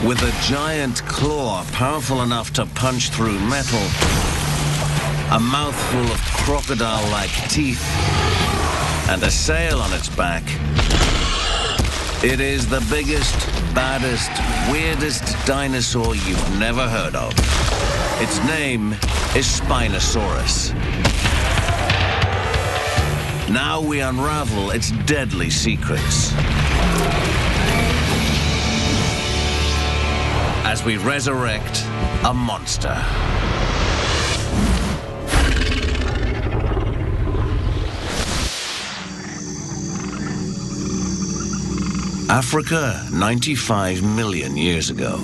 With a giant claw powerful enough to punch through metal, a mouthful of crocodile-like teeth, and a sail on its back, it is the biggest, baddest, weirdest dinosaur you've never heard of. Its name is Spinosaurus. Now we unravel its deadly secrets as we resurrect a monster. Africa, 95 million years ago.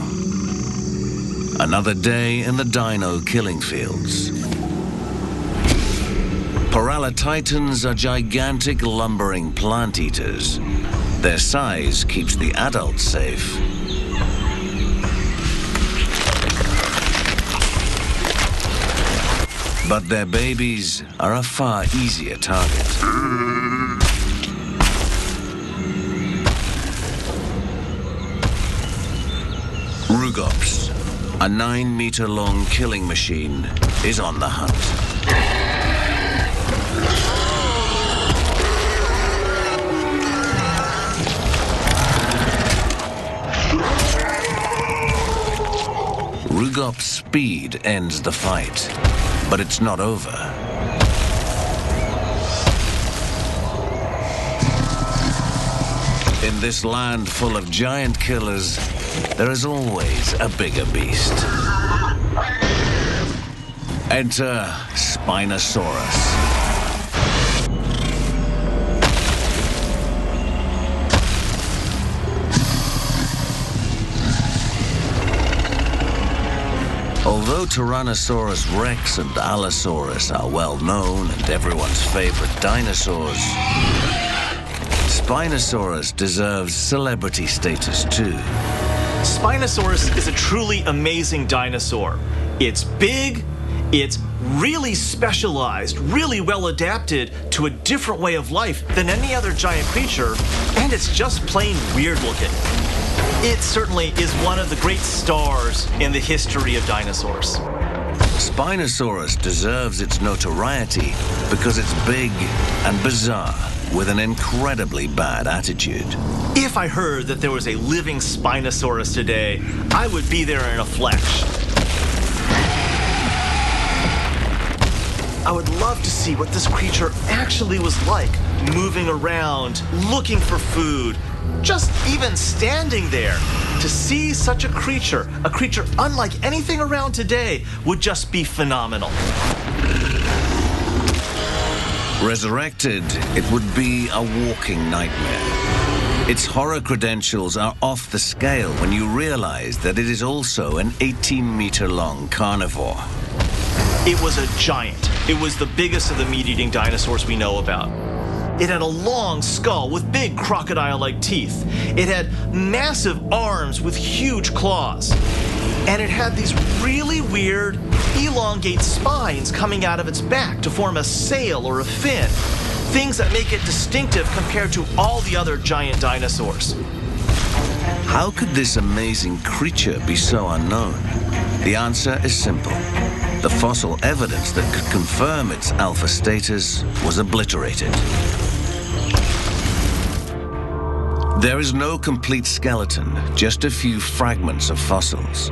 Another day in the dino killing fields. Paralititans are gigantic lumbering plant eaters. Their size keeps the adults safe. But their babies are a far easier target. Rugops, a 9-meter-long killing machine, is on the hunt. Rugop's speed ends the fight, but it's not over. In this land full of giant killers, there is always a bigger beast. Enter Spinosaurus. Although Tyrannosaurus Rex and Allosaurus are well known and everyone's favorite dinosaurs, Spinosaurus deserves celebrity status too. Spinosaurus is a truly amazing dinosaur. It's big, it's really specialized, really well adapted to a different way of life than any other giant creature, and it's just plain weird looking. It certainly is one of the great stars in the history of dinosaurs. Spinosaurus deserves its notoriety because it's big and bizarre, with an incredibly bad attitude. If I heard that there was a living Spinosaurus today, I would be there in a flash. I would love to see what this creature actually was like, moving around, looking for food, just even standing there. To see such a creature unlike anything around today, would just be phenomenal. Resurrected, it would be a walking nightmare. Its horror credentials are off the scale when you realize that it is also an 18-meter-long carnivore. It was a giant. It was the biggest of the meat-eating dinosaurs we know about. It had a long skull with big crocodile-like teeth. It had massive arms with huge claws. And it had these really weird, elongate spines coming out of its back to form a sail or a fin. Things that make it distinctive compared to all the other giant dinosaurs. How could this amazing creature be so unknown? The answer is simple. The fossil evidence that could confirm its alpha status was obliterated. There is no complete skeleton, just a few fragments of fossils.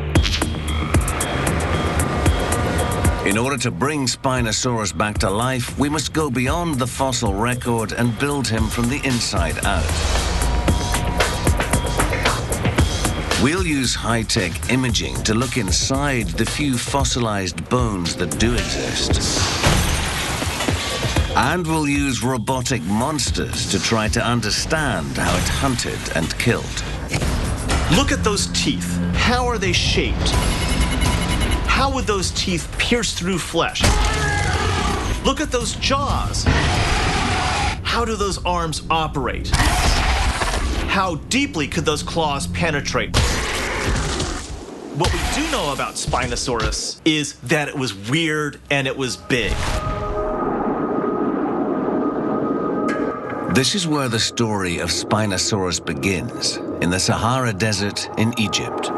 In order to bring Spinosaurus back to life, we must go beyond the fossil record and build him from the inside out. We'll use high-tech imaging to look inside the few fossilized bones that do exist. And we'll use robotic monsters to try to understand how it hunted and killed. Look at those teeth. How are they shaped? How would those teeth pierce through flesh? Look at those jaws. How do those arms operate? How deeply could those claws penetrate? What we do know about Spinosaurus is that it was weird and it was big. This is where the story of Spinosaurus begins, in the Sahara Desert in Egypt.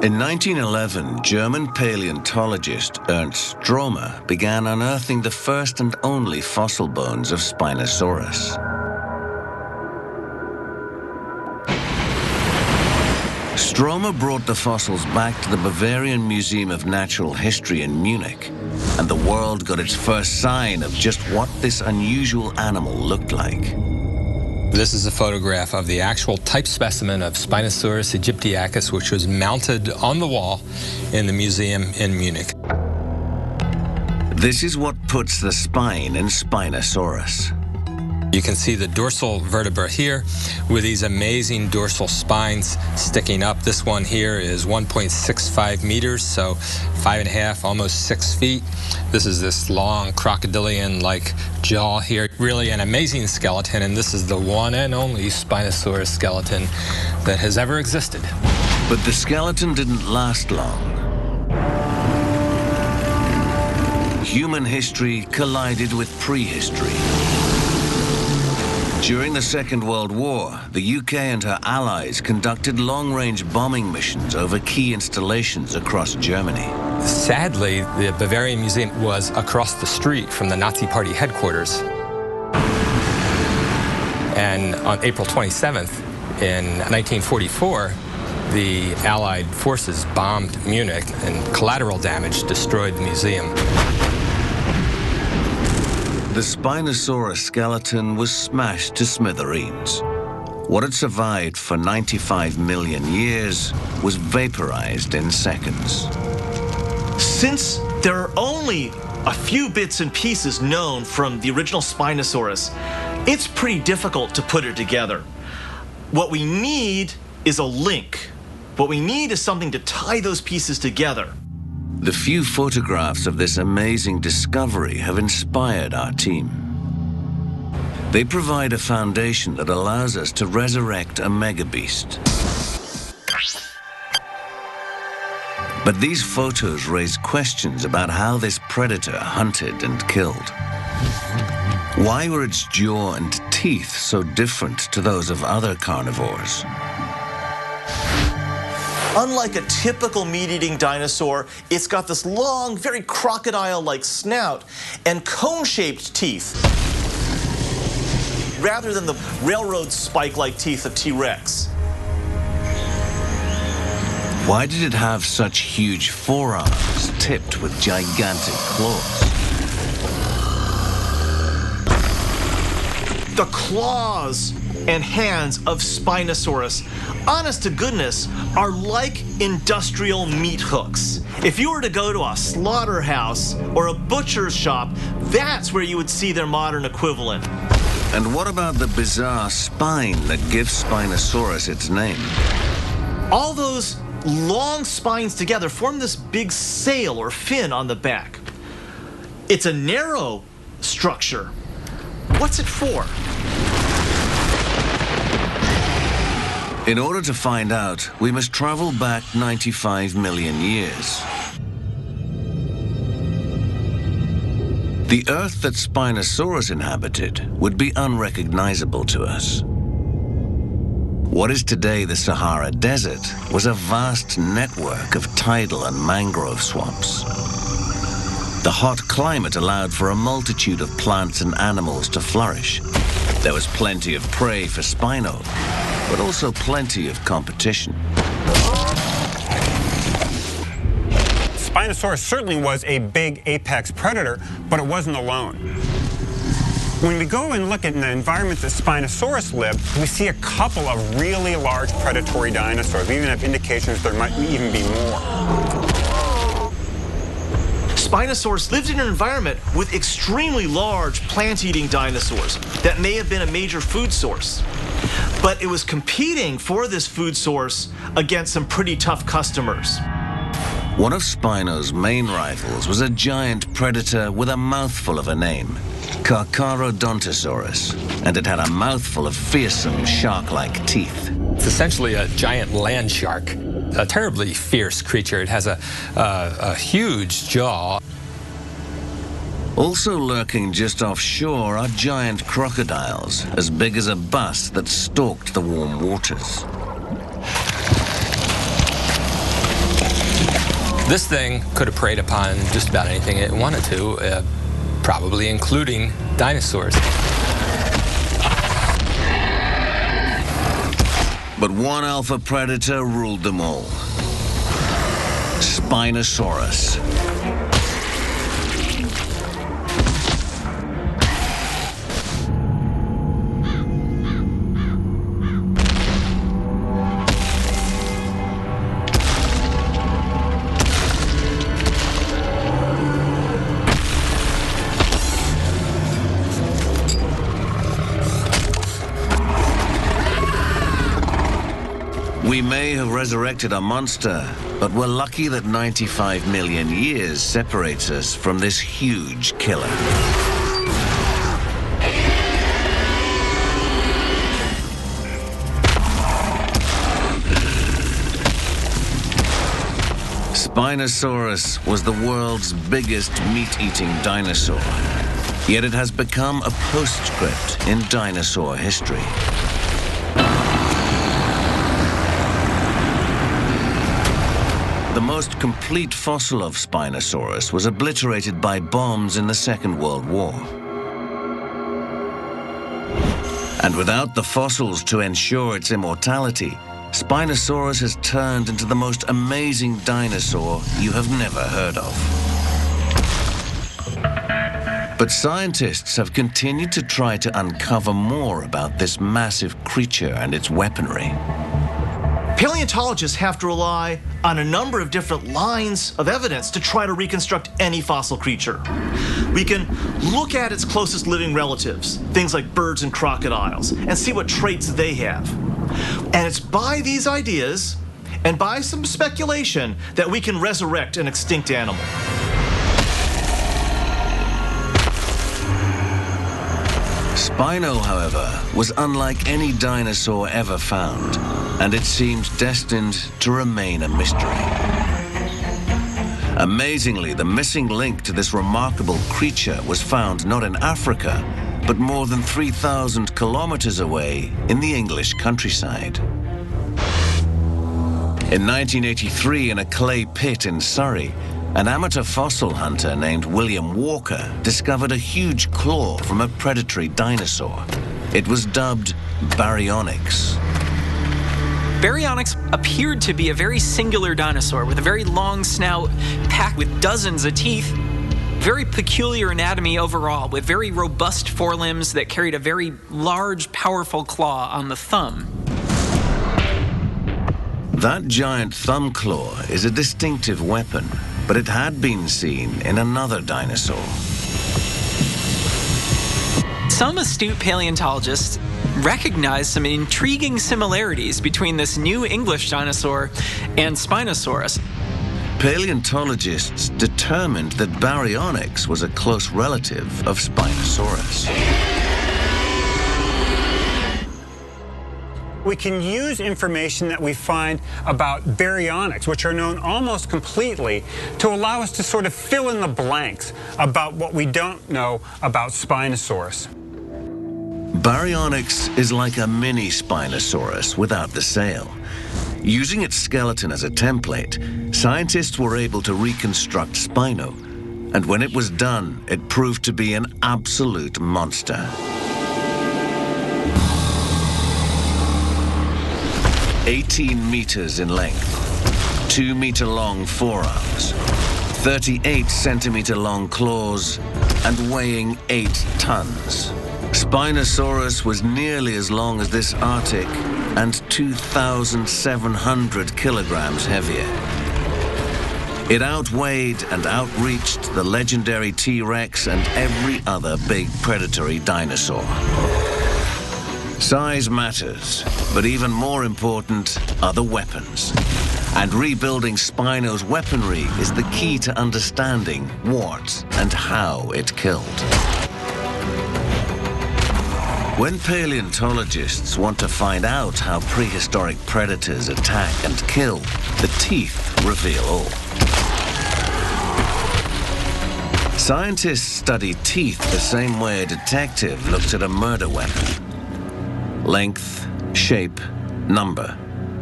In 1911, German paleontologist Ernst Stromer began unearthing the first and only fossil bones of Spinosaurus. Stromer brought the fossils back to the Bavarian Museum of Natural History in Munich, and the world got its first sign of just what this unusual animal looked like. This is a photograph of the actual type specimen of Spinosaurus aegyptiacus, which was mounted on the wall in the museum in Munich. This is what puts the spine in Spinosaurus. You can see the dorsal vertebra here with these amazing dorsal spines sticking up. This one here is 1.65 meters, so 5.5, almost 6 feet. This is this long crocodilian-like jaw here. Really an amazing skeleton, and this is the one and only Spinosaurus skeleton that has ever existed. But the skeleton didn't last long. Human history collided with prehistory. During the Second World War, the UK and her allies conducted long-range bombing missions over key installations across Germany. Sadly, the Bavarian Museum was across the street from the Nazi Party headquarters. And on April 27th, in 1944, the Allied forces bombed Munich, and collateral damage destroyed the museum. The Spinosaurus skeleton was smashed to smithereens. What had survived for 95 million years was vaporized in seconds. Since there are only a few bits and pieces known from the original Spinosaurus, it's pretty difficult to put it together. What we need is a link. What we need is something to tie those pieces together. The few photographs of this amazing discovery have inspired our team. They provide a foundation that allows us to resurrect a megabeast. But these photos raise questions about how this predator hunted and killed. Why were its jaw and teeth so different to those of other carnivores? Unlike a typical meat-eating dinosaur, it's got this long, very crocodile-like snout and cone-shaped teeth, rather than the railroad spike-like teeth of T-Rex. Why did it have such huge forearms tipped with gigantic claws? The claws and hands of Spinosaurus, honest to goodness, are like industrial meat hooks. If you were to go to a slaughterhouse or a butcher's shop, that's where you would see their modern equivalent. And what about the bizarre spine that gives Spinosaurus its name? All those long spines together form this big sail or fin on the back. It's a narrow structure. What's it for? In order to find out, we must travel back 95 million years. The Earth that Spinosaurus inhabited would be unrecognizable to us. What is today the Sahara Desert was a vast network of tidal and mangrove swamps. The hot climate allowed for a multitude of plants and animals to flourish. There was plenty of prey for Spino, but also plenty of competition. Spinosaurus certainly was a big apex predator, but it wasn't alone. When we go and look at the environment that Spinosaurus lived, we see a couple of really large predatory dinosaurs. We even have indications there might even be more. Spinosaurus lived in an environment with extremely large plant-eating dinosaurs that may have been a major food source. But it was competing for this food source against some pretty tough customers. One of Spino's main rivals was a giant predator with a mouthful of a name, Carcharodontosaurus, and it had a mouthful of fearsome shark-like teeth. It's essentially a giant land shark, a terribly fierce creature. It has a huge jaw. Also lurking just offshore are giant crocodiles, as big as a bus that stalked the warm waters. This thing could have preyed upon just about anything it wanted to, probably including dinosaurs. But one alpha predator ruled them all. Spinosaurus. We may have resurrected a monster, but we're lucky that 95 million years separates us from this huge killer. Spinosaurus was the world's biggest meat-eating dinosaur, yet it has become a postscript in dinosaur history. The most complete fossil of Spinosaurus was obliterated by bombs in the Second World War. And without the fossils to ensure its immortality, Spinosaurus has turned into the most amazing dinosaur you have never heard of. But scientists have continued to try to uncover more about this massive creature and its weaponry. Paleontologists have to rely on a number of different lines of evidence to try to reconstruct any fossil creature. We can look at its closest living relatives, things like birds and crocodiles, and see what traits they have. And it's by these ideas and by some speculation that we can resurrect an extinct animal. Spino, however, was unlike any dinosaur ever found, and it seemed destined to remain a mystery. Amazingly, the missing link to this remarkable creature was found not in Africa, but more than 3,000 kilometers away in the English countryside. In 1983, in a clay pit in Surrey, an amateur fossil hunter named William Walker discovered a huge claw from a predatory dinosaur. It was dubbed Baryonyx. Baryonyx appeared to be a very singular dinosaur with a very long snout packed with dozens of teeth. Very peculiar anatomy overall, with very robust forelimbs that carried a very large, powerful claw on the thumb. That giant thumb claw is a distinctive weapon, but it had been seen in another dinosaur. Some astute paleontologists recognize some intriguing similarities between this new English dinosaur and Spinosaurus. Paleontologists determined that Baryonyx was a close relative of Spinosaurus. We can use information that we find about Baryonyx, which are known almost completely, to allow us to sort of fill in the blanks about what we don't know about Spinosaurus. Baryonyx is like a mini Spinosaurus without the sail. Using its skeleton as a template, scientists were able to reconstruct Spino, and when it was done, it proved to be an absolute monster. 18 meters in length, 2-meter-long forearms, 38-centimeter-long claws, and weighing 8 tons. Spinosaurus was nearly as long as this Arctic and 2,700 kilograms heavier. It outweighed and outreached the legendary T-Rex and every other big predatory dinosaur. Size matters, but even more important are the weapons. And rebuilding Spino's weaponry is the key to understanding what and how it killed. When paleontologists want to find out how prehistoric predators attack and kill, the teeth reveal all. Scientists study teeth the same way a detective looks at a murder weapon. Length, shape, number,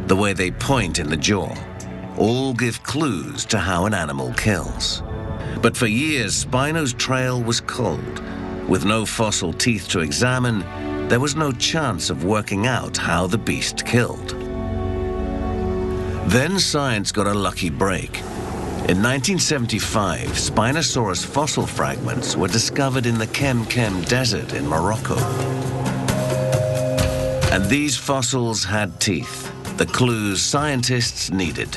the way they point in the jaw. all give clues to how an animal kills. But for years, Spino's trail was cold. With no fossil teeth to examine, there was no chance of working out how the beast killed. Then science got a lucky break. In 1975, Spinosaurus fossil fragments were discovered in the Kem Desert in Morocco. And these fossils had teeth, the clues scientists needed.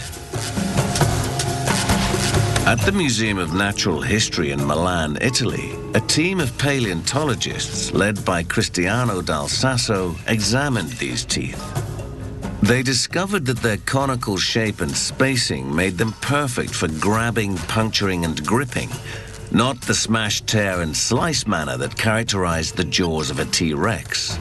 At the Museum of Natural History in Milan, Italy, a team of paleontologists led by Cristiano Dal Sasso examined these teeth. They discovered that their conical shape and spacing made them perfect for grabbing, puncturing, and gripping, not the smash, tear, and slice manner that characterized the jaws of a T-Rex.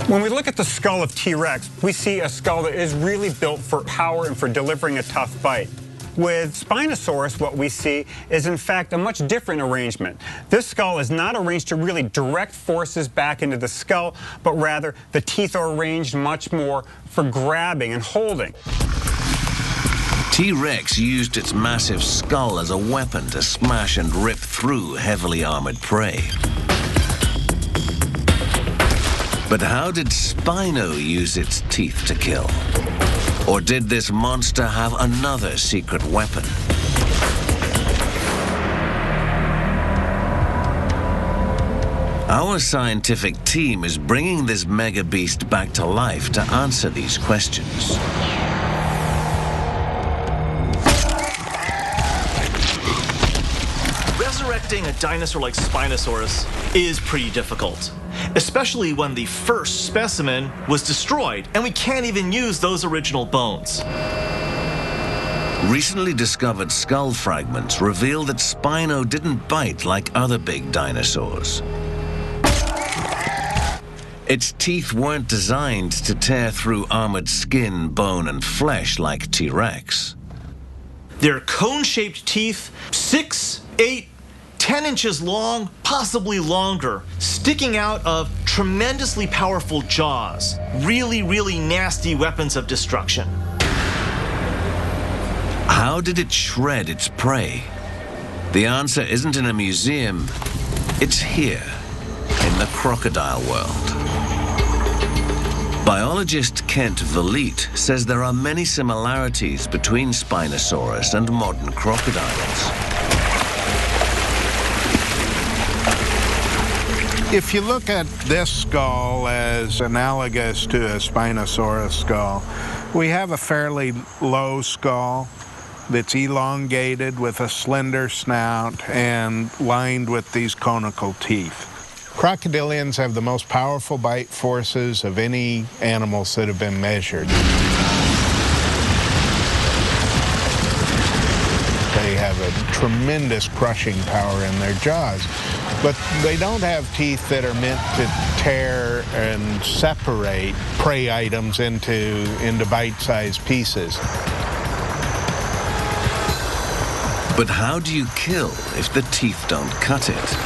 When we look at the skull of T-Rex, we see a skull that is really built for power and for delivering a tough bite. With Spinosaurus, what we see is, in fact, a much different arrangement. This skull is not arranged to really direct forces back into the skull, but rather the teeth are arranged much more for grabbing and holding. T-Rex used its massive skull as a weapon to smash and rip through heavily armored prey. But how did Spino use its teeth to kill? Or did this monster have another secret weapon? Our scientific team is bringing this mega beast back to life to answer these questions. Resurrecting a dinosaur like Spinosaurus is pretty difficult, especially when the first specimen was destroyed and we can't even use those original bones. Recently discovered skull fragments reveal that Spino didn't bite like other big dinosaurs. Its teeth weren't designed to tear through armored skin, bone, and flesh like T-Rex. They're cone-shaped teeth, 6, 8, 10 inches long, possibly longer, sticking out of tremendously powerful jaws. Really, really nasty weapons of destruction. How did it shred its prey? The answer isn't in a museum, it's here, in the crocodile world. Biologist Kent Vliet says there are many similarities between Spinosaurus and modern crocodiles. If you look at this skull as analogous to a Spinosaurus skull, we have a fairly low skull that's elongated with a slender snout and lined with these conical teeth. Crocodilians have the most powerful bite forces of any animals that have been measured. They have a tremendous crushing power in their jaws, but they don't have teeth that are meant to tear and separate prey items into bite-sized pieces. But how do you kill if the teeth don't cut it?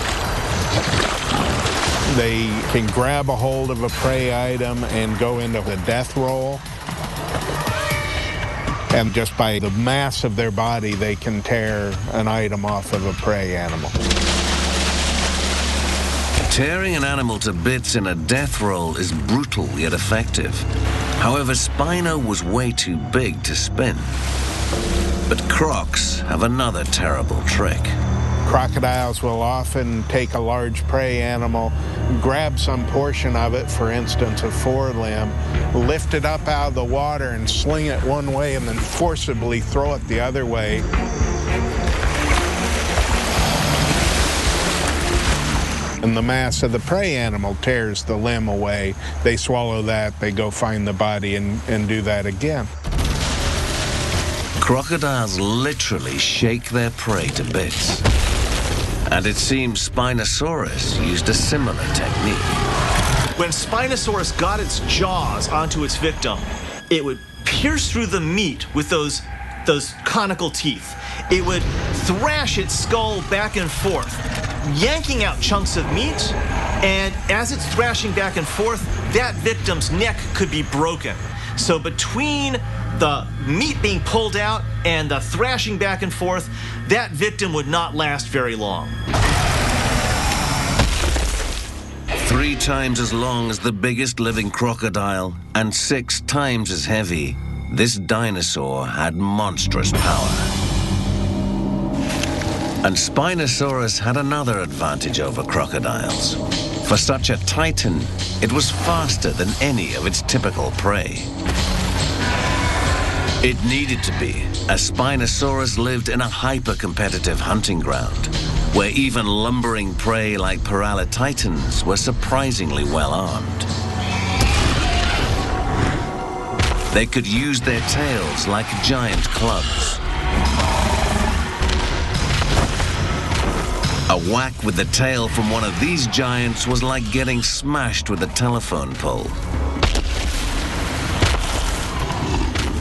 They can grab a hold of a prey item and go into the death roll. And just by the mass of their body, they can tear an item off of a prey animal. Tearing an animal to bits in a death roll is brutal yet effective. However, Spino was way too big to spin. But crocs have another terrible trick. Crocodiles will often take a large prey animal, grab some portion of it, for instance, a forelimb, lift it up out of the water and sling it one way and then forcibly throw it the other way. And the mass of the prey animal tears the limb away. They swallow that, they go find the body and do that again. Crocodiles literally shake their prey to bits. And it seems Spinosaurus used a similar technique. When Spinosaurus got its jaws onto its victim, it would pierce through the meat with those conical teeth. It would thrash its skull back and forth, yanking out chunks of meat, and as it's thrashing back and forth, that victim's neck could be broken. So between the meat being pulled out and the thrashing back and forth, that victim would not last very long. 3 times as long as the biggest living crocodile and 6 times as heavy, this dinosaur had monstrous power. And Spinosaurus had another advantage over crocodiles. For such a titan, it was faster than any of its typical prey. It needed to be, as Spinosaurus lived in a hyper-competitive hunting ground, where even lumbering prey like paralititans were surprisingly well armed. They could use their tails like giant clubs. A whack with the tail from one of these giants was like getting smashed with a telephone pole.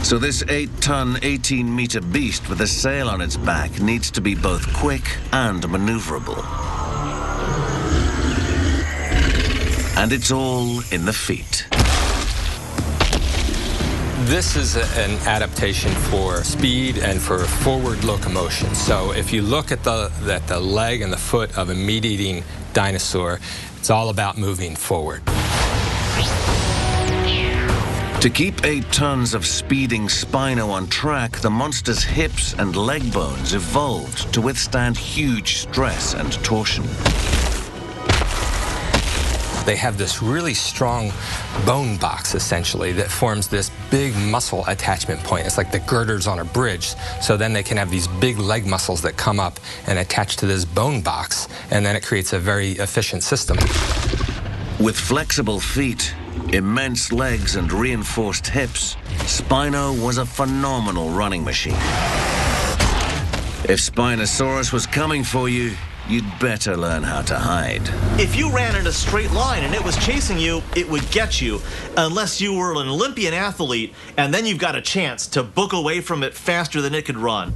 So this 8-ton, 18-meter beast with a sail on its back needs to be both quick and maneuverable. And it's all in the feet. This is an adaptation for speed and for forward locomotion. So if you look at the leg and the foot of a meat-eating dinosaur, it's all about moving forward. To keep 8 tons of speeding Spino on track, the monster's hips and leg bones evolved to withstand huge stress and torsion. They have this really strong bone box, essentially, that forms this big muscle attachment point. It's like the girders on a bridge. So then they can have these big leg muscles that come up and attach to this bone box, and then it creates a very efficient system. With flexible feet, immense legs, and reinforced hips, Spino was a phenomenal running machine. If Spinosaurus was coming for you, you'd better learn how to hide. If you ran in a straight line and it was chasing you, it would get you, unless you were an Olympian athlete, and then you've got a chance to book away from it faster than it could run.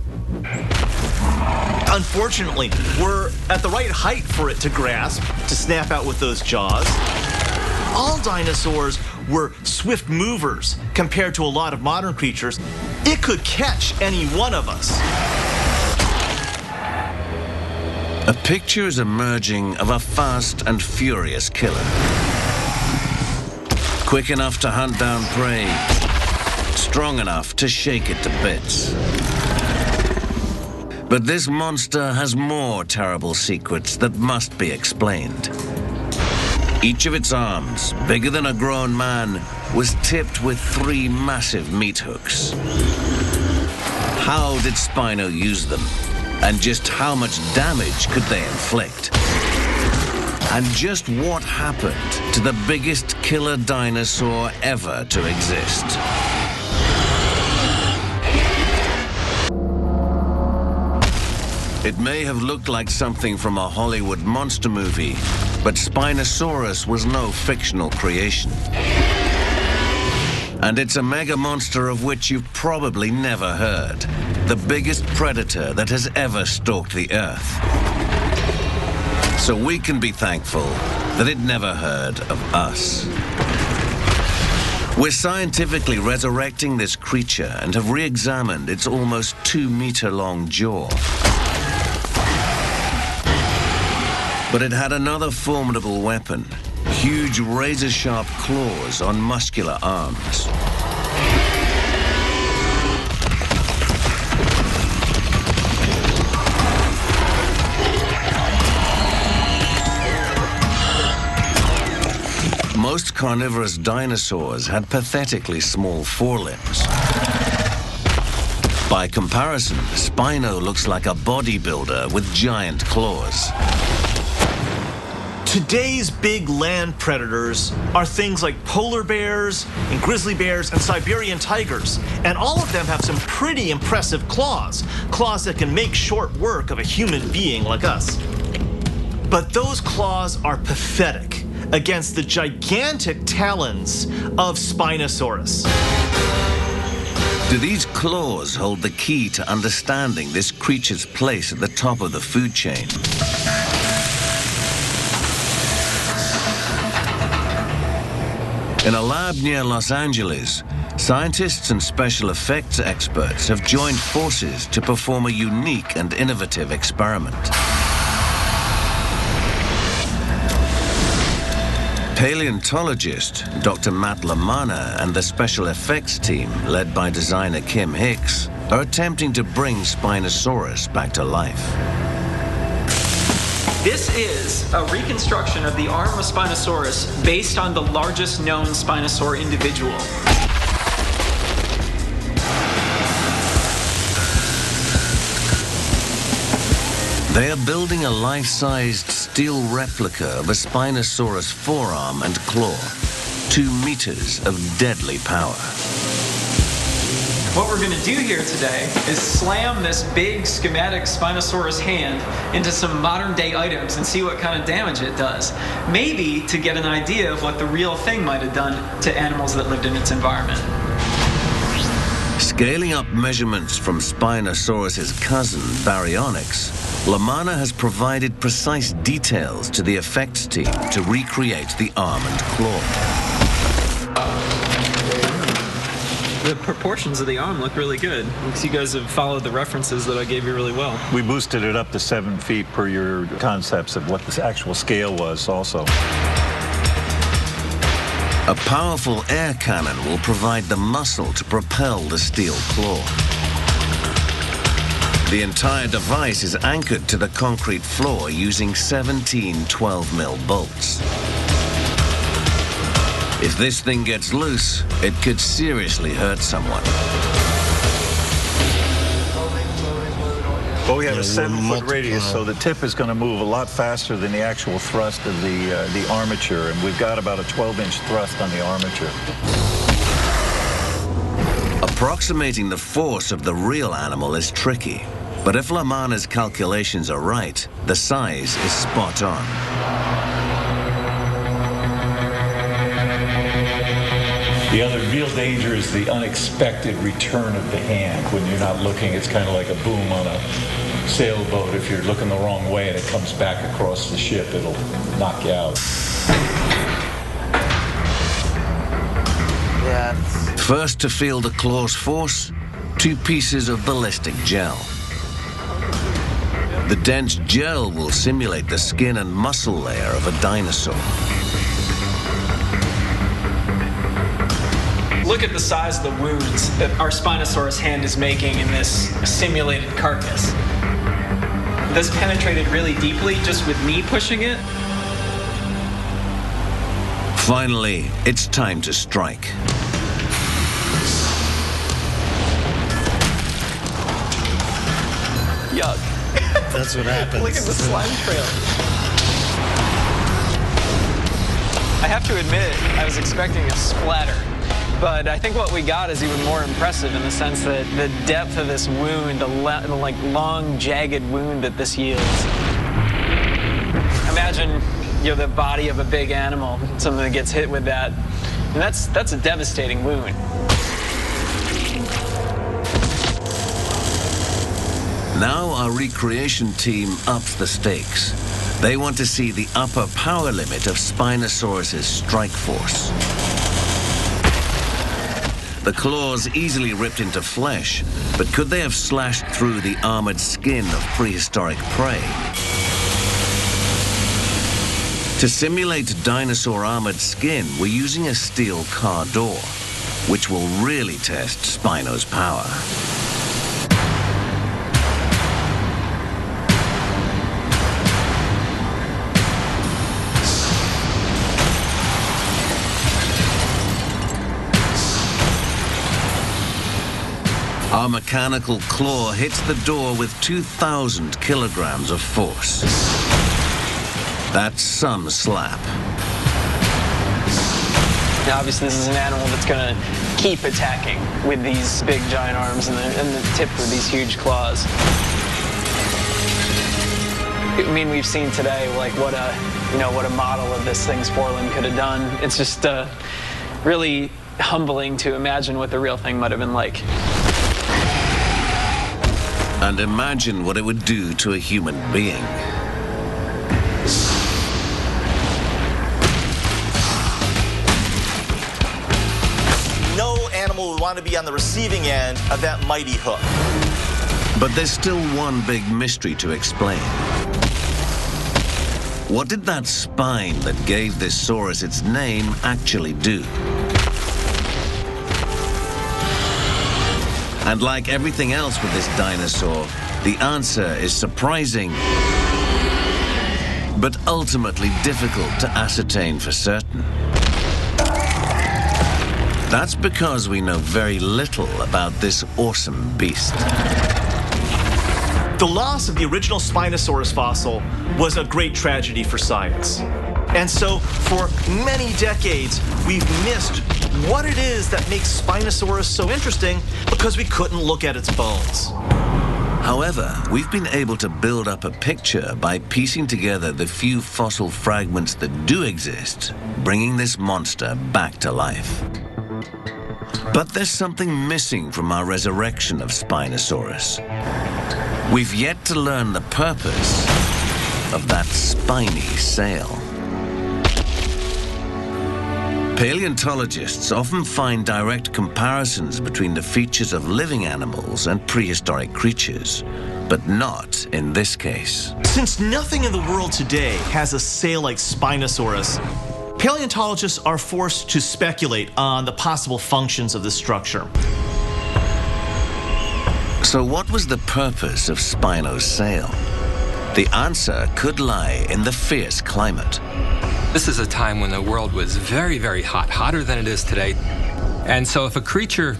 Unfortunately, we're at the right height for it to grasp, to snap out with those jaws. All dinosaurs were swift movers compared to a lot of modern creatures. It could catch any one of us. A picture is emerging of a fast and furious killer. Quick enough to hunt down prey, strong enough to shake it to bits. But this monster has more terrible secrets that must be explained. Each of its arms, bigger than a grown man, was tipped with 3 massive meat hooks. How did Spino use them? And just how much damage could they inflict? And just what happened to the biggest killer dinosaur ever to exist? It may have looked like something from a Hollywood monster movie, but Spinosaurus was no fictional creation. And it's a mega monster of which you've probably never heard. The biggest predator that has ever stalked the Earth. So we can be thankful that it never heard of us. We're scientifically resurrecting this creature and have re-examined its almost 2-meter-long jaw. But it had another formidable weapon. Huge razor-sharp claws on muscular arms. Most carnivorous dinosaurs had pathetically small forelimbs. By comparison, Spino looks like a bodybuilder with giant claws. Today's big land predators are things like polar bears and grizzly bears and Siberian tigers. And all of them have some pretty impressive claws. Claws that can make short work of a human being like us. But those claws are pathetic against the gigantic talons of Spinosaurus. Do these claws hold the key to understanding this creature's place at the top of the food chain? In a lab near Los Angeles, scientists and special effects experts have joined forces to perform a unique and innovative experiment. Paleontologist Dr. Matt Lamanna and the special effects team, led by designer Kim Hicks, are attempting to bring Spinosaurus back to life. This is a reconstruction of the arm of Spinosaurus based on the largest known Spinosaur individual. They are building a life-sized steel replica of a Spinosaurus forearm and claw, 2 meters of deadly power. What we're going to do here today is slam this big schematic Spinosaurus hand into some modern day items and see what kind of damage it does. Maybe to get an idea of what the real thing might have done to animals that lived in its environment. Scaling up measurements from Spinosaurus's cousin, Baryonyx, Lamanna has provided precise details to the effects team to recreate the arm and claw. The proportions of the arm look really good, because you guys have followed the references that I gave you really well. We boosted it up to 7 feet per your concepts of what the actual scale was also. A powerful air cannon will provide the muscle to propel the steel claw. The entire device is anchored to the concrete floor using 17 12mm bolts. If this thing gets loose, it could seriously hurt someone. Well, we have a 7-foot radius, so the tip is going to move a lot faster than the actual thrust of the armature, and we've got about a 12-inch thrust on the armature. Approximating the force of the real animal is tricky, but if Lamanna's calculations are right, the size is spot on. The other real danger is the unexpected return of the hand. When you're not looking, it's kind of like a boom on a sailboat. If you're looking the wrong way and it comes back across the ship, it'll knock you out. Yeah. First to feel the claw's force, 2 pieces of ballistic gel. The dense gel will simulate the skin and muscle layer of a dinosaur. Look at the size of the wounds that our Spinosaurus hand is making in this simulated carcass. This penetrated really deeply just with me pushing it. Finally, it's time to strike. Yuck. That's what happens. Look at the slime trail. I have to admit, I was expecting a splatter. But I think what we got is even more impressive in the sense that the depth of this wound, the like long, jagged wound that this yields. Imagine you're the body of a big animal, something that gets hit with that, and that's a devastating wound. Now our recreation team ups the stakes. They want to see the upper power limit of Spinosaurus's strike force. The claws easily ripped into flesh, but could they have slashed through the armored skin of prehistoric prey? To simulate dinosaur armored skin, we're using a steel car door, which will really test Spino's power. Our mechanical claw hits the door with 2,000 kilograms of force. That's some slap. Now, obviously, this is an animal that's going to keep attacking with these big, giant arms and the tip with these huge claws. I mean, we've seen today, like, what a model of this thing's forelimb could have done. It's just really humbling to imagine what the real thing might have been like. And imagine what it would do to a human being. animal would want to be on the receiving end of that mighty hook. But there's still one big mystery to explain. What did that spine that gave this saurus its name actually do? And like everything else with this dinosaur, the answer is surprising, but ultimately difficult to ascertain for certain. That's because we know very little about this awesome beast. The loss of the original Spinosaurus fossil was a great tragedy for science. And so, for many decades, we've missed what it is that makes Spinosaurus so interesting because we couldn't look at its bones. However, we've been able to build up a picture by piecing together the few fossil fragments that do exist, bringing this monster back to life. But there's something missing from our resurrection of Spinosaurus. We've yet to learn the purpose of that spiny sail. Paleontologists often find direct comparisons between the features of living animals and prehistoric creatures, but not in this case. Since nothing in the world today has a sail like Spinosaurus, paleontologists are forced to speculate on the possible functions of this structure. So what was the purpose of Spino's sail? The answer could lie in the fierce climate. This is a time when the world was very, very hot, hotter than it is today. And so if a creature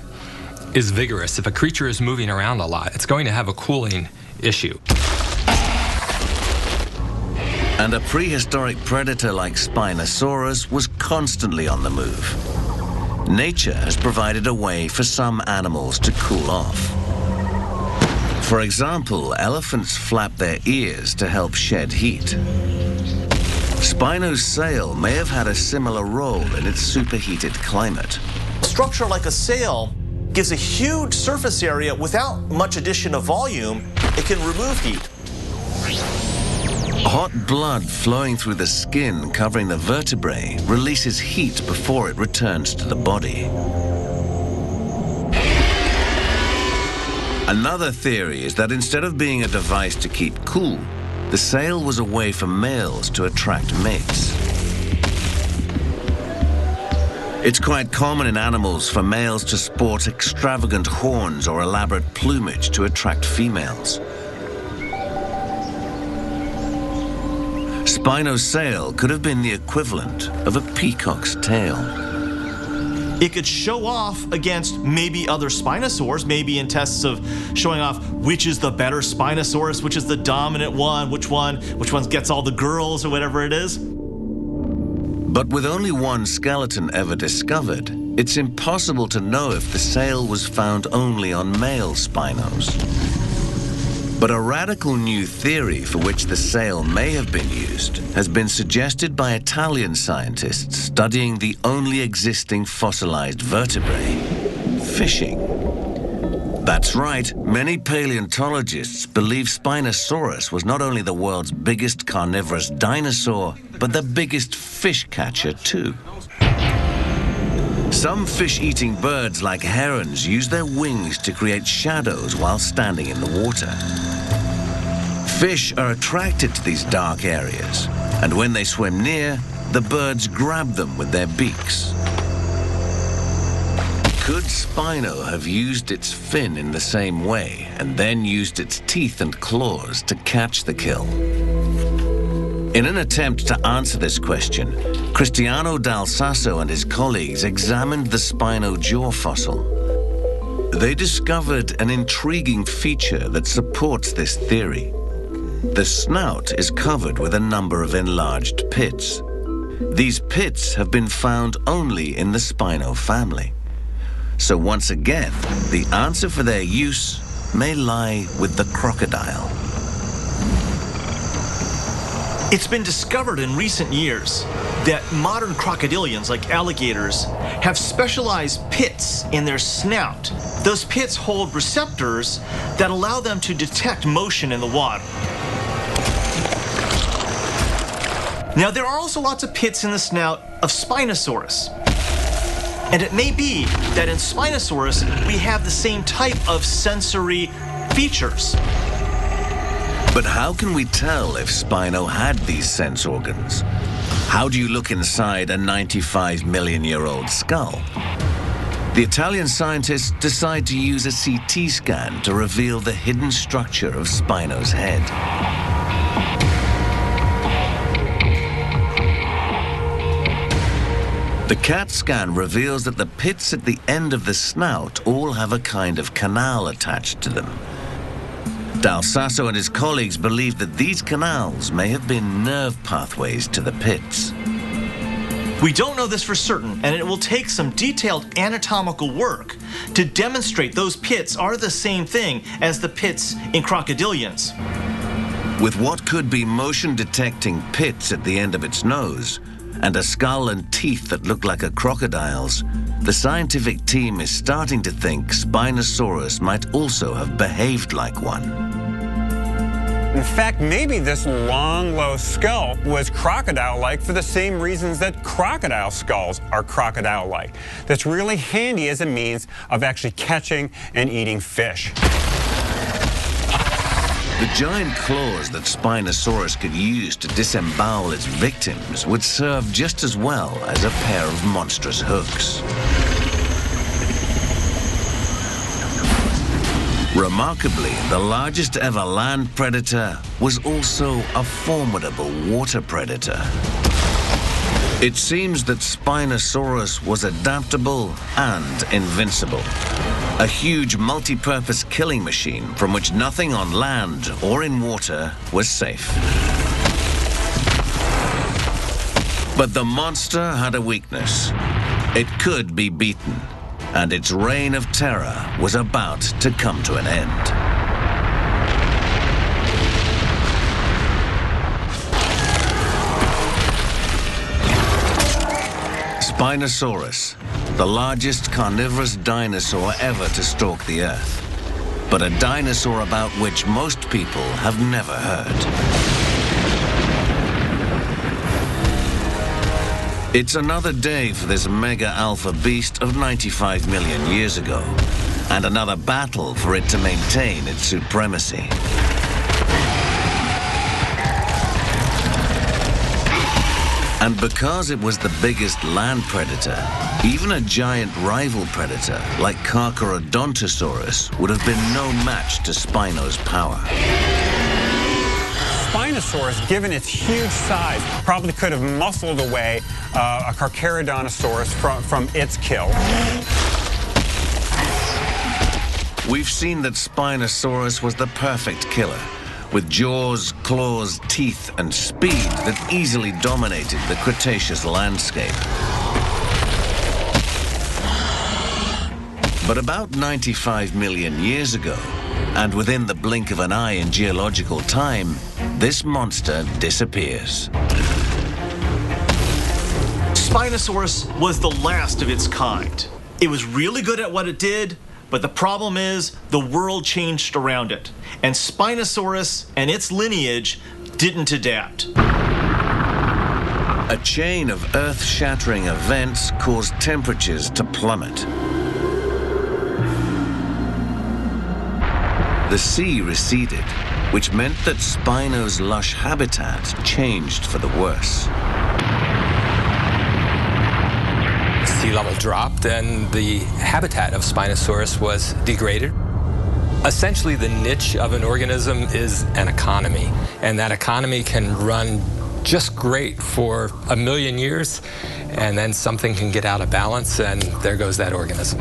is vigorous, if a creature is moving around a lot, it's going to have a cooling issue. And a prehistoric predator like Spinosaurus was constantly on the move. Nature has provided a way for some animals to cool off. For example, elephants flap their ears to help shed heat. Spino's sail may have had a similar role in its superheated climate. A structure like a sail gives a huge surface area without much addition of volume. It can remove heat. Hot blood flowing through the skin covering the vertebrae releases heat before it returns to the body. Another theory is that instead of being a device to keep cool, the sail was a way for males to attract mates. It's quite common in animals for males to sport extravagant horns or elaborate plumage to attract females. Spino's sail could have been the equivalent of a peacock's tail. It could show off against maybe other Spinosaurs, maybe in tests of showing off which is the better Spinosaurus, which is the dominant one, which one gets all the girls or whatever it is. But with only one skeleton ever discovered, it's impossible to know if the sail was found only on male Spinos. But a radical new theory for which the sail may have been used has been suggested by Italian scientists studying the only existing fossilized vertebrae, fishing. That's right, many paleontologists believe Spinosaurus was not only the world's biggest carnivorous dinosaur, but the biggest fish catcher too. Some fish-eating birds like herons use their wings to create shadows while standing in the water. Fish are attracted to these dark areas, and when they swim near, the birds grab them with their beaks. Could Spino have used its fin in the same way, and then used its teeth and claws to catch the kill? In an attempt to answer this question, Cristiano Dal Sasso and his colleagues examined the Spino jaw fossil. They discovered an intriguing feature that supports this theory. The snout is covered with a number of enlarged pits. These pits have been found only in the Spino family. So once again, the answer for their use may lie with the crocodile. It's been discovered in recent years that modern crocodilians, like alligators, have specialized pits in their snout. Those pits hold receptors that allow them to detect motion in the water. Now, there are also lots of pits in the snout of Spinosaurus. And it may be that in Spinosaurus, we have the same type of sensory features. But how can we tell if Spino had these sense organs? How do you look inside a 95-million-year-old skull? The Italian scientists decide to use a CT scan to reveal the hidden structure of Spino's head. The CAT scan reveals that the pits at the end of the snout all have a kind of canal attached to them. Dal Sasso and his colleagues believe that these canals may have been nerve pathways to the pits. We don't know this for certain, and it will take some detailed anatomical work to demonstrate those pits are the same thing as the pits in crocodilians. With what could be motion-detecting pits at the end of its nose, and a skull and teeth that look like a crocodile's, the scientific team is starting to think Spinosaurus might also have behaved like one. In fact, maybe this long, low skull was crocodile-like for the same reasons that crocodile skulls are crocodile-like. That's really handy as a means of actually catching and eating fish. The giant claws that Spinosaurus could use to disembowel its victims would serve just as well as a pair of monstrous hooks. Remarkably, the largest ever land predator was also a formidable water predator. It seems that Spinosaurus was adaptable and invincible. A huge multi-purpose killing machine from which nothing on land or in water was safe. But the monster had a weakness. It could be beaten, and its reign of terror was about to come to an end. Spinosaurus, the largest carnivorous dinosaur ever to stalk the Earth, but a dinosaur about which most people have never heard. It's another day for this mega alpha beast of 95 million years ago, and another battle for it to maintain its supremacy. And because it was the biggest land predator, even a giant rival predator like Carcharodontosaurus would have been no match to Spino's power. Spinosaurus, given its huge size, probably could have muscled away a Carcharodontosaurus from its kill. We've seen that Spinosaurus was the perfect killer, with jaws, claws, teeth, and speed that easily dominated the Cretaceous landscape. But about 95 million years ago, and within the blink of an eye in geological time, this monster disappears. Spinosaurus was the last of its kind. It was really good at what it did, but the problem is the world changed around it, and Spinosaurus and its lineage didn't adapt. A chain of earth-shattering events caused temperatures to plummet. The sea receded, which meant that Spino's lush habitat changed for the worse. Sea level dropped and the habitat of Spinosaurus was degraded. Essentially, the niche of an organism is an economy, and that economy can run just great for 1 million years, and then something can get out of balance, and there goes that organism.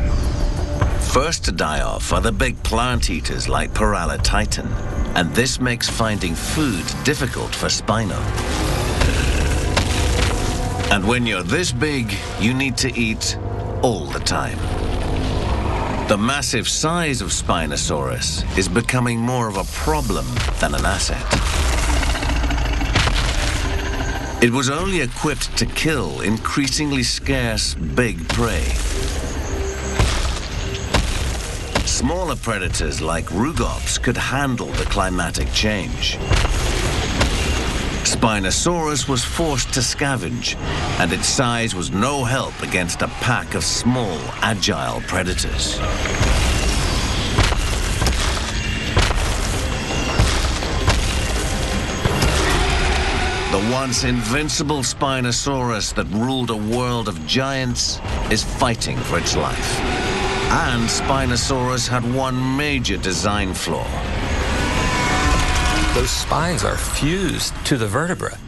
First to die off are the big plant eaters like Paralititan, and this makes finding food difficult for Spino. And when you're this big, you need to eat all the time. The massive size of Spinosaurus is becoming more of a problem than an asset. It was only equipped to kill increasingly scarce big prey. Smaller predators like rugops could handle the climatic change. Spinosaurus was forced to scavenge, and its size was no help against a pack of small, agile predators. The once invincible Spinosaurus that ruled a world of giants is fighting for its life. And Spinosaurus had one major design flaw. Those spines are fused to the vertebra.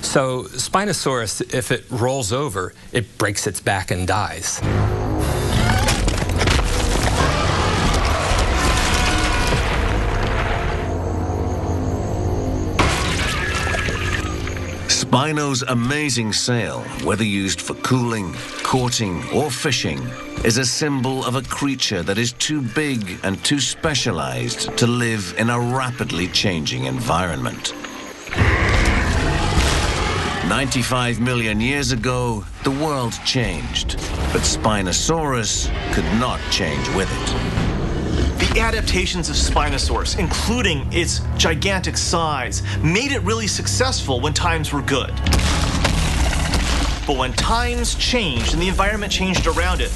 So Spinosaurus, if it rolls over, it breaks its back and dies. Spino's amazing sail, whether used for cooling, courting, or fishing, is a symbol of a creature that is too big and too specialized to live in a rapidly changing environment. 95 million years ago, the world changed, but Spinosaurus could not change with it. The adaptations of Spinosaurus, including its gigantic size, made it really successful when times were good. But when times changed and the environment changed around it,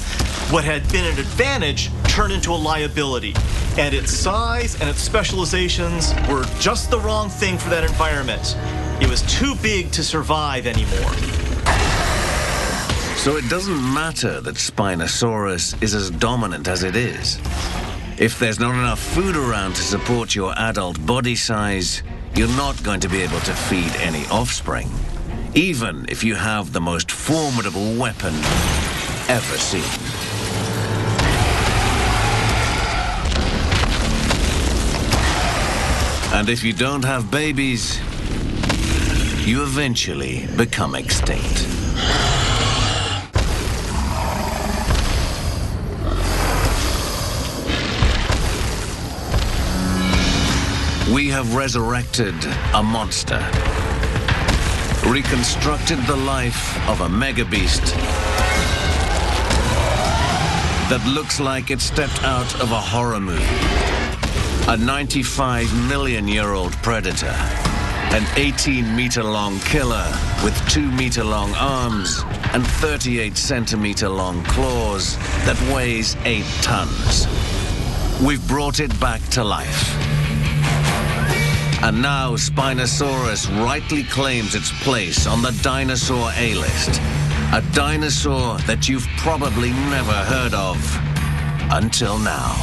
what had been an advantage turned into a liability. And its size and its specializations were just the wrong thing for that environment. It was too big to survive anymore. So it doesn't matter that Spinosaurus is as dominant as it is. If there's not enough food around to support your adult body size, you're not going to be able to feed any offspring, even if you have the most formidable weapon ever seen. And if you don't have babies, you eventually become extinct. We have resurrected a monster, reconstructed the life of a megabeast that looks like it stepped out of a horror movie. A 95-million-year-old predator, an 18-meter-long killer with 2-meter-long arms and 38-centimeter-long claws that weighs 8 tons. We've brought it back to life. And now Spinosaurus rightly claims its place on the dinosaur A-list. A dinosaur that you've probably never heard of until now.